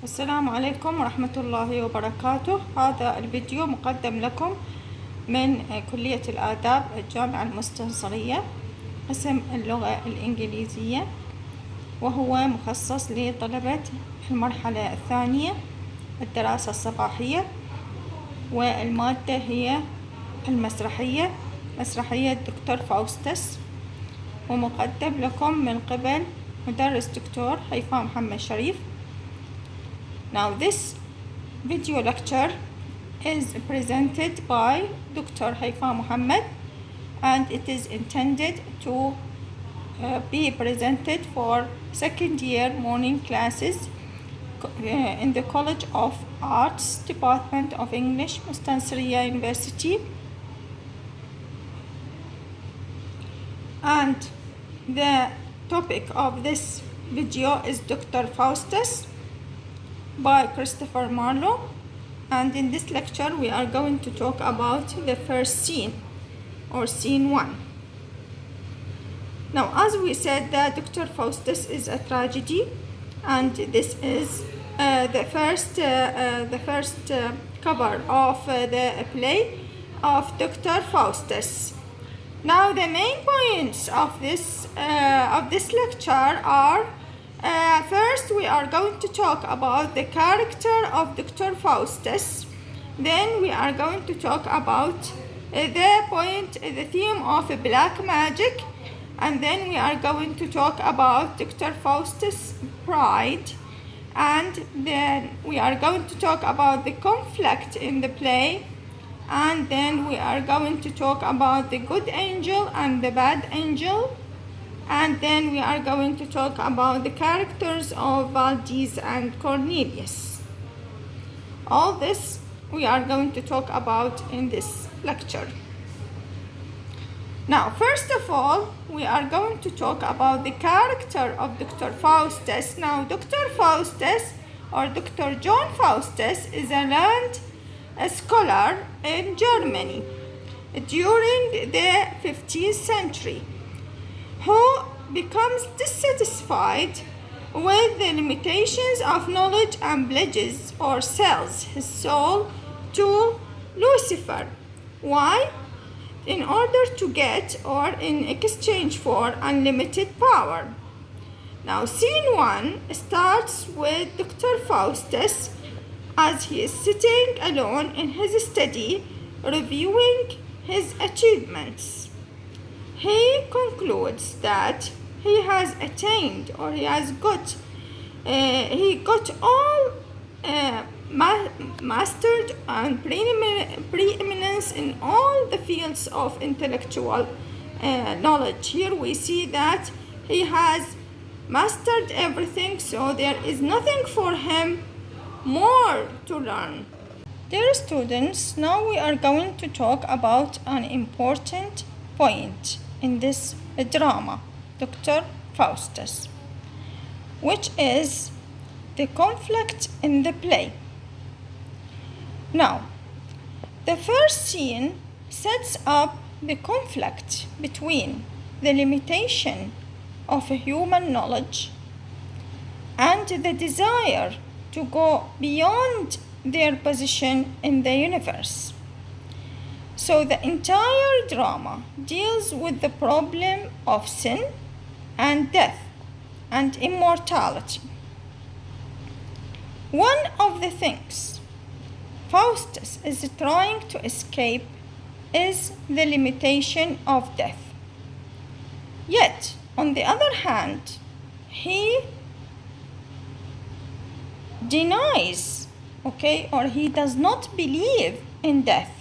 السلام عليكم ورحمة الله وبركاته. هذا الفيديو مقدم لكم من كلية الآداب الجامعة المستنصرية قسم اللغة الإنكليزية، وهو مخصص لطلبة المرحلة الثانية الدراسة الصباحية، والمادة هي المسرحية، مسرحية دكتور فاوستس، ومقدم لكم من قبل مدرس دكتور هيفاء محمد شريف. Now this video lecture is presented by Dr. Haifa Muhammad, and it is intended to be presented for second year morning classes in the College of Arts Department of English, Mustansiriya University. And the topic of this video is Dr. Faustus by Christopher Marlowe, and in this lecture we are going to talk about the first scene, or scene 1. Now, as we said, that Dr. Faustus is a tragedy, and this is the first cover of the play of Dr. Faustus. Now, the main points of this lecture are: first, we are going to talk about the character of Dr. Faustus. Then we are going to talk about the theme of black magic. And then we are going to talk about Dr. Faustus' pride. And then we are going to talk about the conflict in the play. And then we are going to talk about the good angel and the bad angel. And then we are going to talk about the characters of Valdez and Cornelius. All this we are going to talk about in this lecture. Now, first of all, we are going to talk about the character of Dr. Faustus. Now, Dr. Faustus, or Dr. John Faustus, is a learned scholar in Germany during the 15th century, who becomes dissatisfied with the limitations of knowledge and pledges or sells his soul to Lucifer. Why? In order to get, or in exchange for, unlimited power. Now, scene 1 starts with Dr. Faustus as he is sitting alone in his study reviewing his achievements. He concludes that he has attained, or he got all mastered and preeminence in all the fields of intellectual knowledge. Here we see that he has mastered everything, so there is nothing for him more to learn. Dear students, now we are going to talk about an important point in this drama, Dr. Faustus, which is the conflict in the play. Now, the first scene sets up the conflict between the limitation of human knowledge and the desire to go beyond their position in the universe. So the entire drama deals with the problem of sin and death and immortality. One of the things Faustus is trying to escape is the limitation of death. Yet, on the other hand, he denies, or he does not believe in death.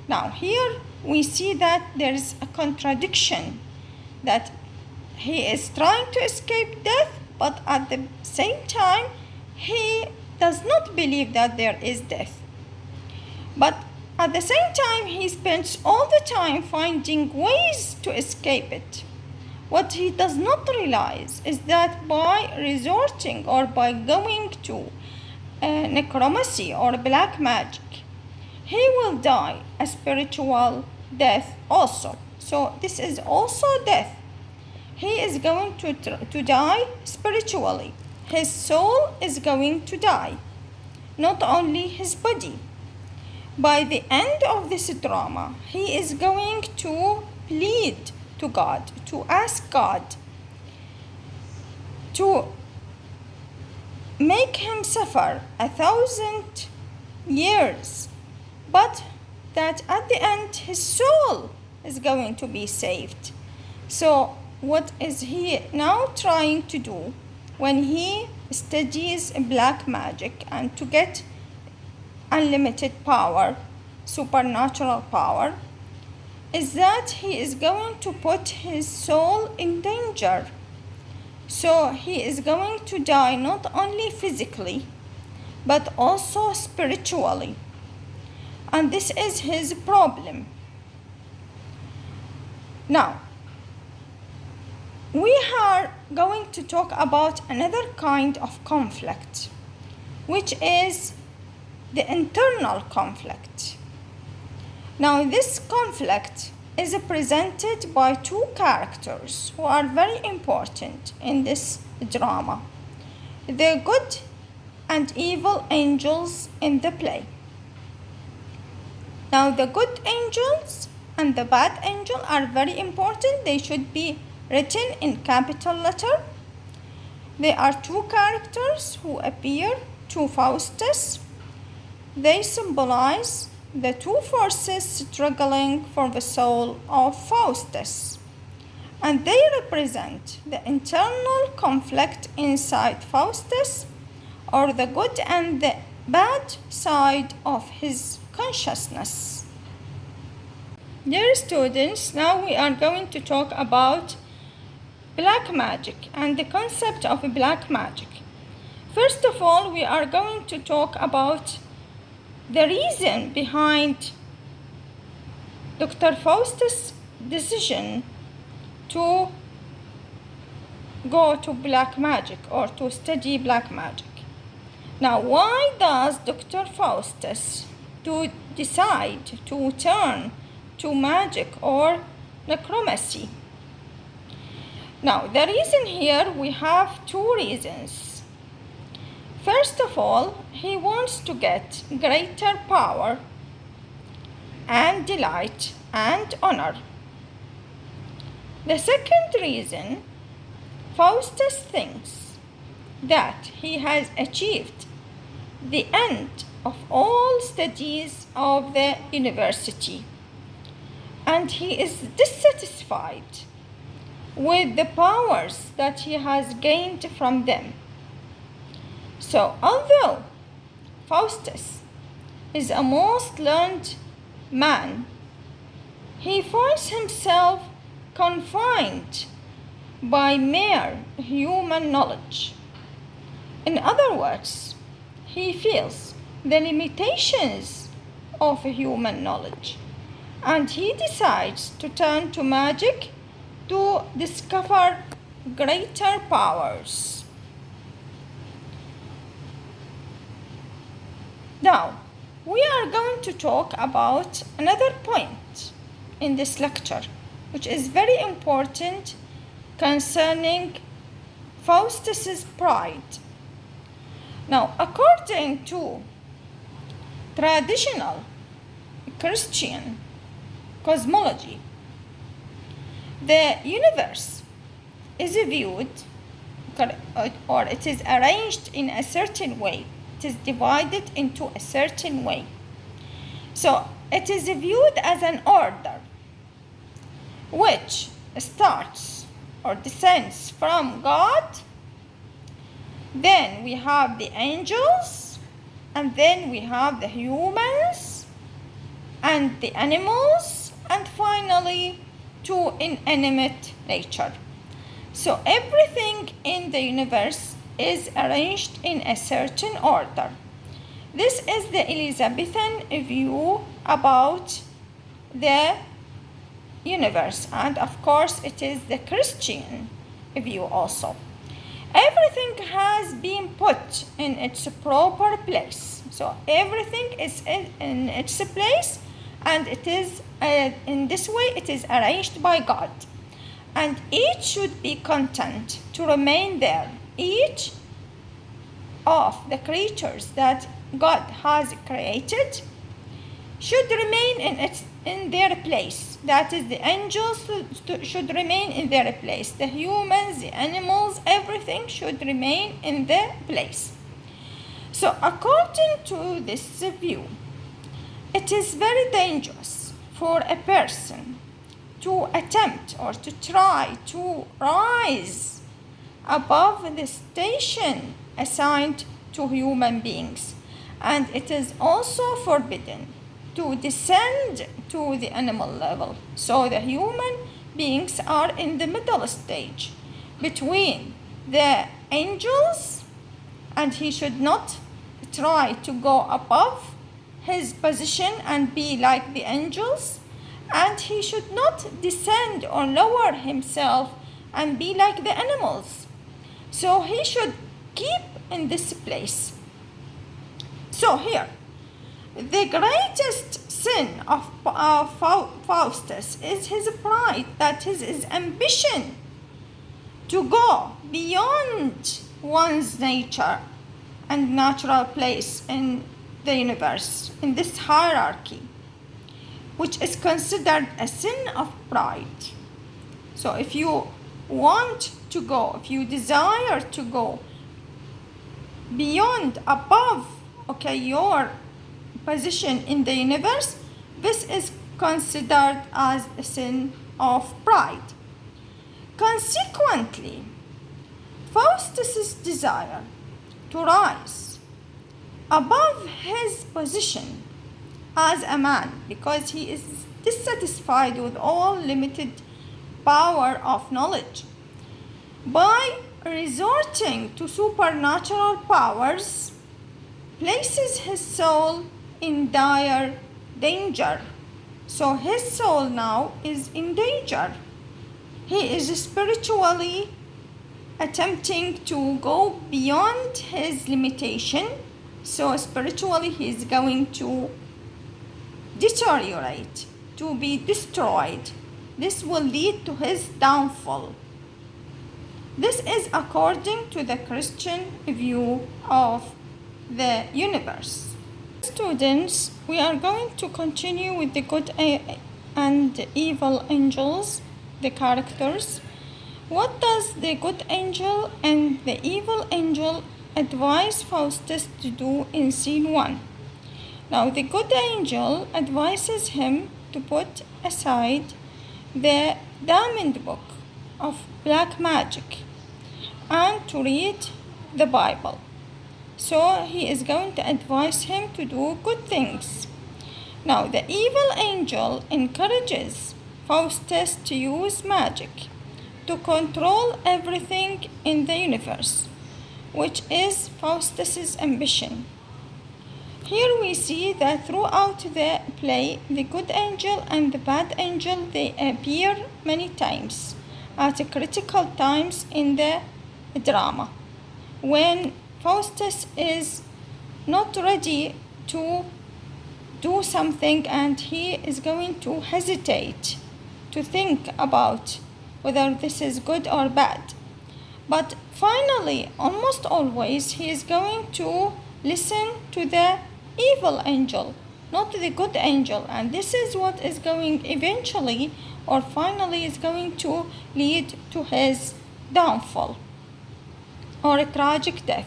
Now, here we see that there is a contradiction, that he is trying to escape death, but at the same time, he does not believe that there is death. But at the same time, he spends all the time finding ways to escape it. What he does not realize is that by resorting, or by going to necromancy or black magic, he will die a spiritual death also. So this is also death. He is going to die spiritually. his soul is going to die, not only his body. By the end of this drama, he is going to plead to God, to ask God to make him suffer 1,000 years, but that at the end his soul is going to be saved. So what is he now trying to do when he studies black magic and to get unlimited power, supernatural power, is that he is going to put his soul in danger. So he is going to die not only physically, but also spiritually. And this is his problem. Now, we are going to talk about another kind of conflict, which is the internal conflict. Now, this conflict is presented by two characters who are very important in this drama: the good and evil angels in the play. Now, the good angels and the bad angel are very important. They should be written in capital letter. They are two characters who appear to Faustus. They symbolize the two forces struggling for the soul of Faustus, and they represent the internal conflict inside Faustus, or the good and the bad side of his consciousness. Dear students, now we are going to talk about black magic and the concept of black magic. First of all, we are going to talk about the reason behind Dr. Faustus' decision to go to black magic or to study black magic. Now, why does Dr. Faustus to decide to turn to magic or necromancy? Now, the reason here, we have two reasons. First of all, he wants to get greater power and delight and honor. The second reason, Faustus thinks that he has achieved the end of all studies of the university, and he is dissatisfied with the powers that he has gained from them. So, although Faustus is a most learned man, he finds himself confined by mere human knowledge. In other words, he feels the limitations of human knowledge, and he decides to turn to magic to discover greater powers. Now, we are going to talk about another point in this lecture, which is very important concerning Faustus's pride. Now, according to traditional Christian cosmology, the universe is viewed, or it is arranged in a certain way. It is divided into a certain way. So it is viewed as an order which starts or descends from God. Then we have the angels, and then we have the humans and the animals, and finally to inanimate nature. So everything in the universe is arranged in a certain order. This is the Elizabethan view about the universe, and of course it is the Christian view also. Everything has been put in its proper place. So everything is in its place, and it is in this way it is arranged by God, and each should be content to remain there. Each of the creatures that God has created should remain in their place. That is, the angels should remain in their place. The humans, the animals, everything should remain in their place. So according to this view, it is very dangerous for a person to attempt or to try to rise above the station assigned to human beings. And it is also forbidden to descend to the animal level. So the human beings are in the middle stage between the angels, and he should not try to go above his position and be like the angels, and he should not descend or lower himself and be like the animals. So he should keep in this place. So here, the greatest sin of Faustus is his pride, that is his ambition to go beyond one's nature and natural place in the universe, in this hierarchy, which is considered a sin of pride. So if you want to go, if you desire to go beyond, above, your position in the universe, this is considered as a sin of pride. Consequently, Faustus' desire to rise above his position as a man, because he is dissatisfied with all limited power of knowledge, by resorting to supernatural powers, places his soul in dire danger. So his soul now is in danger. He is spiritually attempting to go beyond his limitation. So spiritually he is going to deteriorate, to be destroyed. This will lead to his downfall. This is according to the Christian view of the universe. Students, we are going to continue with the good and evil angels, the characters. What does the good angel and the evil angel advise Faustus to do in scene 1? Now, the good angel advises him to put aside the diamond book of black magic and to read the Bible. So he is going to advise him to do good things. Now, the evil angel encourages Faustus to use magic to control everything in the universe, which is Faustus' ambition. Here we see that throughout the play, the good angel and the bad angel, they appear many times at critical times in the drama, when Faustus is not ready to do something and he is going to hesitate to think about whether this is good or bad. But finally, almost always, he is going to listen to the evil angel, not the good angel. And this is what is going eventually or finally is going to lead to his downfall or a tragic death.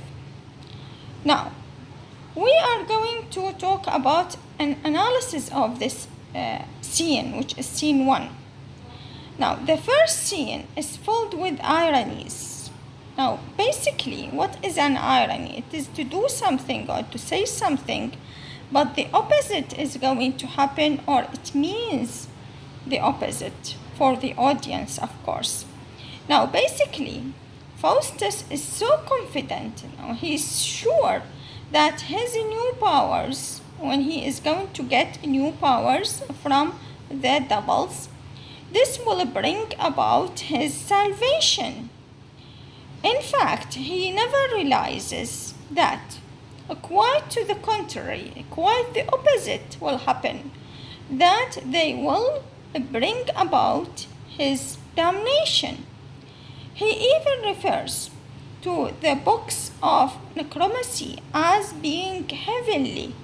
Now, we are going to talk about an analysis of this scene, which is scene 1. Now, the first scene is filled with ironies. Now, basically, what is an irony? It is to do something or to say something, but the opposite is going to happen, or it means the opposite for the audience, of course. Now, basically, Faustus is so confident, he is sure that his new powers, when he is going to get new powers from the doubles, this will bring about his salvation. In fact, he never realizes that quite to the contrary, quite the opposite will happen, that they will bring about his damnation. He even refers to the books of necromancy as being heavenly.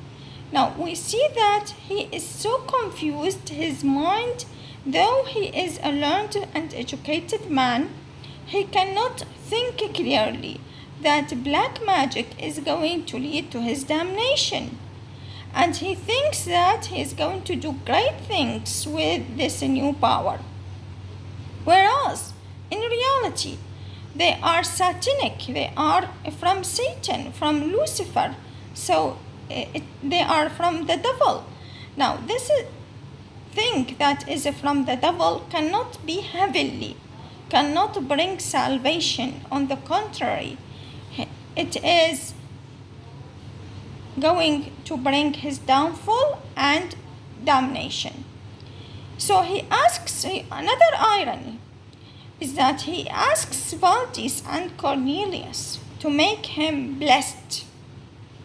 Now we see that he is so confused, his mind, though he is a learned and educated man, he cannot think clearly that black magic is going to lead to his damnation. And he thinks that he is going to do great things with this new power. Whereas, in reality, they are satanic, they are from Satan, from Lucifer, so they are from the devil. Now, this thing that is from the devil cannot be heavenly, cannot bring salvation. On the contrary, it is going to bring his downfall and damnation. So he asks, another irony is that he asks Valdis and Cornelius to make him blessed.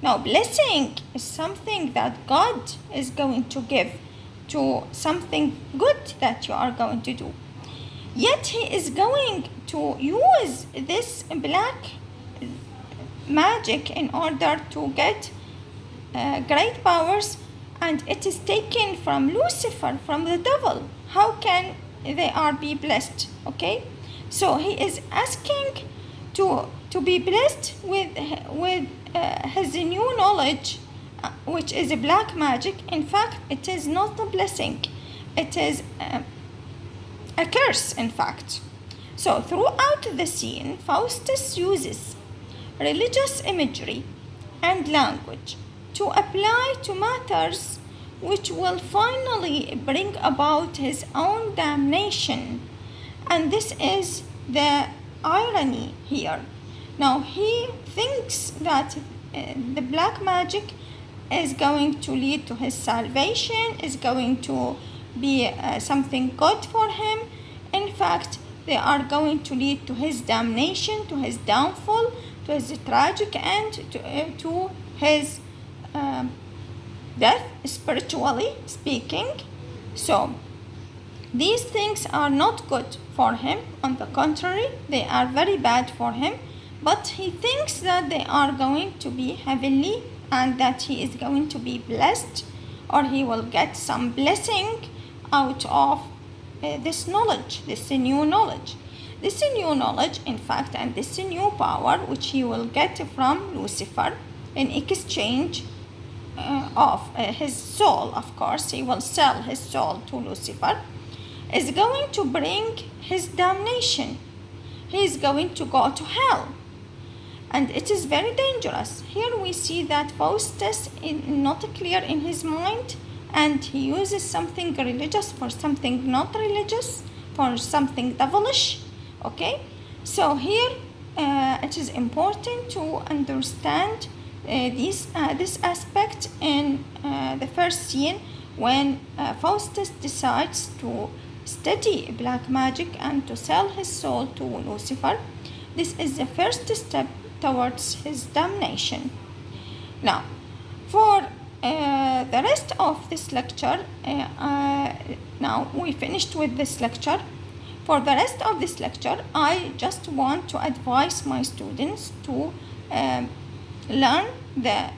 Now, blessing is something that God is going to give to something good that you are going to do. Yet he is going to use this black magic in order to get great powers, and it is taken from Lucifer, from the devil. How can they are be blessed? Okay, so he is asking to be blessed with his new knowledge, which is a black magic. In fact, it is not a blessing, it is a curse, in fact. So throughout the scene, Faustus uses religious imagery and language to apply to matters which will finally bring about his own damnation. And this is the irony here. Now he thinks that the black magic is going to lead to his salvation, is going to be something good for him. In fact, they are going to lead to his damnation, to his downfall, to his tragic end, to his death, spiritually speaking. So these things are not good for him. On the contrary, they are very bad for him. But he thinks that they are going to be heavenly and that he is going to be blessed, or he will get some blessing out of this knowledge, this new knowledge. This new knowledge, in fact, and this new power which he will get from Lucifer in exchange of his soul, of course, he will sell his soul to Lucifer, is going to bring his damnation. He is going to go to hell. And it is very dangerous. Here we see that Faustus is not clear in his mind, and he uses something religious for something not religious, for something devilish. Okay, so here it is important to understand this aspect in the first scene when Faustus decides to study black magic and to sell his soul to Lucifer. This is the first step towards his damnation. Now, for the rest of this lecture, now we finished with this lecture. For the rest of this lecture, I just want to advise my students to learn the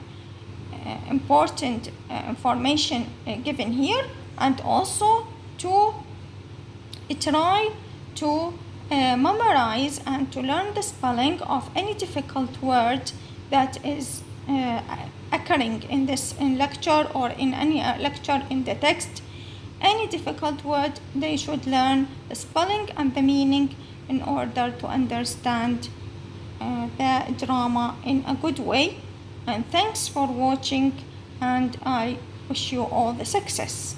important information given here, and also to try to memorize and to learn the spelling of any difficult word that is occurring in this lecture or in any lecture in the text. Any difficult word, they should learn the spelling and the meaning in order to understand the drama in a good way. And thanks for watching, and I wish you all the success.